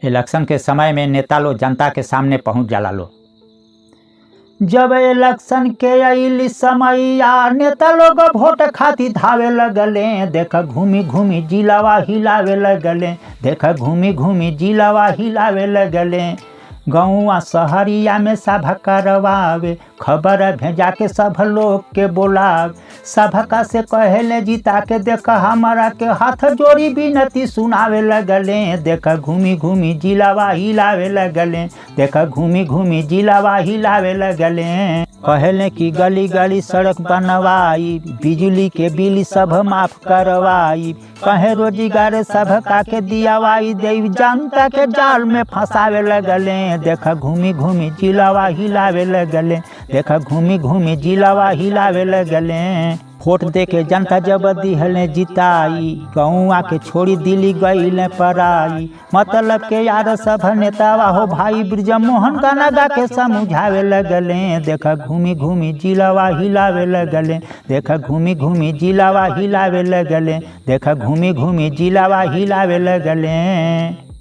Election के समय में नेता लोग जनता के सामने पहुंच जाला लो। जब इलेक्शन के आइल समैया नेता लोग वोट खातिर धावे लगले, देख घूमी घूमी जिलावा हिलावे लगले, देख घूमी घूमी जिलावा हिलावे लगले। गौवा शहरिया में सभा करवावे, खबर भेजा के सब लोग के बोलावे, सभा से कहले जीता के देख हमारा के हाथ जोड़ी विनती सुनावे लगले, देख घूमी घूमी जिलावा हिलावे लगले, देख घूमी घूमी जिलावा हिलावे लगले। कहले कि गली गली सड़क बनवाई, बिजली के बिल सब माफ करवाई, कहे रोजगार सब का के दियावाई देव, जनता के जाल में फंसावे लगले, देख घूमी घूमी जिलावा हिलावे लगले, देख घूमी घूमी जिलावा हिलावे लगले। वोट दे के जनता जब दिहले जिताई, गौवा के छोड़ी दिल्ली गईले पराई, मतलब के यार सब नेतावा हो भाई ब्रिजमोहन गाना गा के समझावे लगले, देख घूमी घूमी जिलावा हिलावे लगले, देख घूमी घूमी जिलावा हिलावे लगले, देख घूमी घूमी जिलावा हिलावे लगले।